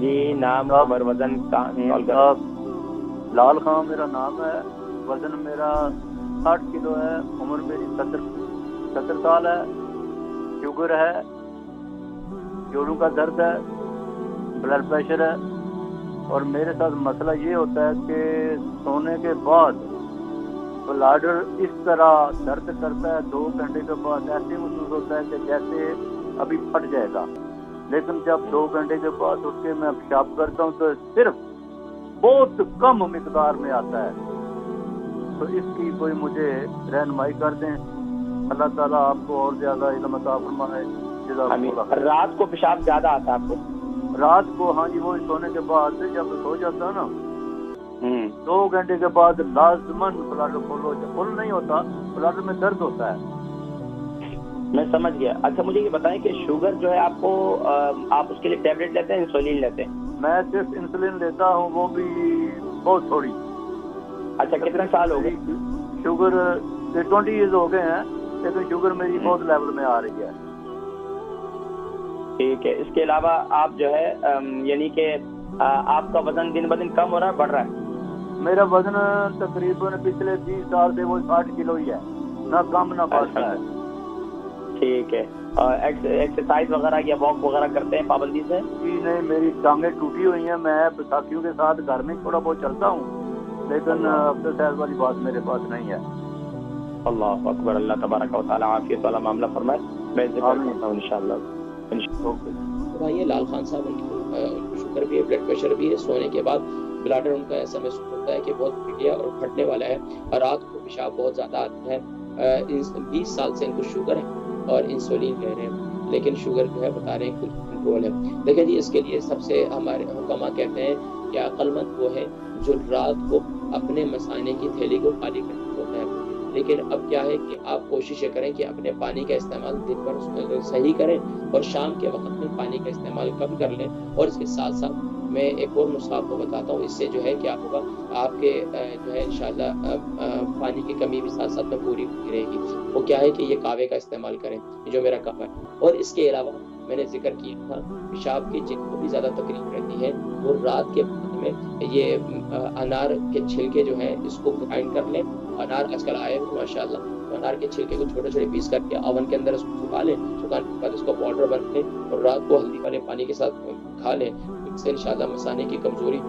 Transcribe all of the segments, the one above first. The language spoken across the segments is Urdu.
جی نام عمر وزن لال خان میرا نام ہے، وزن میرا 60 کلو ہے، عمر میری 70 سال ہے، شوگر ہے، جوڑوں کا درد ہے، بلڈ پریشر ہے، اور میرے ساتھ مسئلہ یہ ہوتا ہے کہ سونے کے بعد بلاڈر اس طرح درد کرتا ہے 2 گھنٹے کے بعد، ایسے محسوس ہوتا ہے کہ جیسے ابھی پھٹ جائے گا، لیکن جب 2 گھنٹے کے بعد اٹھ کے میں پیشاب کرتا ہوں تو صرف بہت کم مقدار میں آتا ہے. تو اس کی کوئی مجھے رہنمائی کر دیں. اللہ تعالیٰ آپ کو اور زیادہ علم عطا فرمائے. رات کو پیشاب زیادہ آتا ہے آپ کو؟ رات کو ہاں جی، وہ سونے کے بعد جب سو جاتا ہے نا 2 گھنٹے کے بعد لازماً بلاڈر فل نہیں ہوتا، بلاڈر میں درد ہوتا ہے. میں سمجھ گیا. اچھا مجھے یہ بتائیں کہ شوگر جو ہے آپ کو، آپ اس کے لیے ٹیبلٹ لیتے ہیں، انسولین لیتے ہیں؟ میں صرف انسولین لیتا ہوں، وہ بھی بہت تھوڑی. اچھا کتنے سال ہو گئے؟ شوگر 20 ایئرز ہو گئے ہیں، لیکن شوگر میری بہت لیول میں آ رہی ہے. ٹھیک ہے. اس کے علاوہ آپ جو ہے یعنی کہ آپ کا وزن دن بدن کم ہو رہا ہے، بڑھ رہا ہے؟ میرا وزن تقریباً پچھلے 20 سال سے وہ 60 کلو ہی ہے، نہ کم نہ بڑھتا ہے. ٹھیک ہے. اور ایکسرسائز وغیرہ یا واک وغیرہ کرتے ہیں پابندی سے؟ جی نہیں، میری ٹانگیں ٹوٹی ہوئی ہیں. میں ساتھیوں کے ساتھ گھر میں تھوڑا بہت چلتا ہوں، لیکن ایکسرسائز والی بات میرے پاس نہیں ہے. اللہ اکبر. اللہ تبارک و تعالیٰ عافیت والا معاملہ فرمائے. میں ذکر کرتا ہوں انشاءاللہ. بھائی لال خان صاحب ان کو شوگر بھی ہے، بلڈ پریشر بھی ہے، سونے کے بعد بلاڈر ان کا ایسا محسوس ہوتا ہے کہ بہت پھٹیا اور پھٹنے والا ہے، اور رات کو پیشاب بہت زیادہ آتا ہے. 20 سال سے ان کو شوگر ہے اور انسولین لے رہے ہیں، لیکن شوگر جو ہے بتا رہے ہیں کچھ کنٹرول ہے. دیکھیں جی، اس کے لیے سب سے ہمارے حکماء کہتے ہیں کہ عقل مند وہ ہے جو رات کو اپنے مثانے کی تھیلی کو خالی کر کے سوتا ہے. لیکن اب کیا ہے کہ آپ کوشش کریں کہ اپنے پانی کا استعمال دن بھر صحیح کریں اور شام کے وقت میں پانی کا استعمال کم کر لیں. اور اس کے ساتھ ساتھ میں ایک اور نسخہ آپ کو بتاتا ہوں، اس سے جو ہے کیا ہوگا، آپ کے جو ہے انشاءاللہ پانی کی کمی بھی ساتھ ساتھ میں پوری ہوتی رہے گی. وہ کیا ہے کہ یہ کعوے کا استعمال کریں، جو میرا کعوہ ہے. اور اس کے علاوہ میں نے ذکر کیا تھا، پیشاب کی جن کو بھی زیادہ تکلیف رہتی ہے وہ رات کے وقت میں یہ انار کے چھلکے جو ہیں اس کو گرائنڈ کر لیں. انار آج کل آئے ہوئے ماشاء اللہ، تو انار کے چھلکے کو چھوٹے چھوٹے پیس کر کے اوون کے اندر اس کو سکھا لیں. سکھانے کے بعد اس کو پاؤڈر بنا لیں اور رات کو ہلدی والے پانی کے ساتھ کھا لیں. اس سے انشاءاللہ مثانے کی کمزوری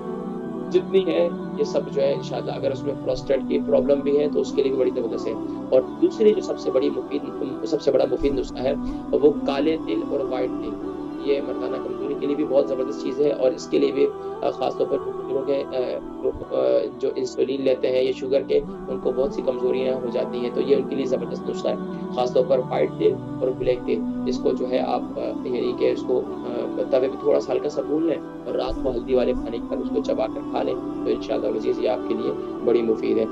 جتنی ہے یہ سب جو ہے انشاءاللہ، اگر اس میں پروسٹیٹ کی پرابلم بھی ہے تو اس کے لیے بھی بڑی زبردست ہے. اور دوسری جو سب سے بڑا مفید نسخہ ہے وہ کالے تل اور وائٹ تل. یہ مردانہ کمزوری کے لیے بھی بہت زبردست چیز ہے، اور اس کے لیے بھی خاص طور پر بزرگوں کے جو انسولین لیتے ہیں یا شوگر کے، ان کو بہت سی کمزوریاں ہو جاتی ہیں، تو یہ ان کے لیے زبردست نسخہ ہے. خاص طور پر وائٹ تیل اور بلیک تیل، اس کو جو ہے آپ یعنی کہ اس کو توے پہ تھوڑا سا ہلکا سا بھون لیں اور رات کو ہلدی والے پانی کے ساتھ اس کو چبا کر کھا لیں، تو انشاءاللہ یہ آپ کے لیے بڑی مفید ہے.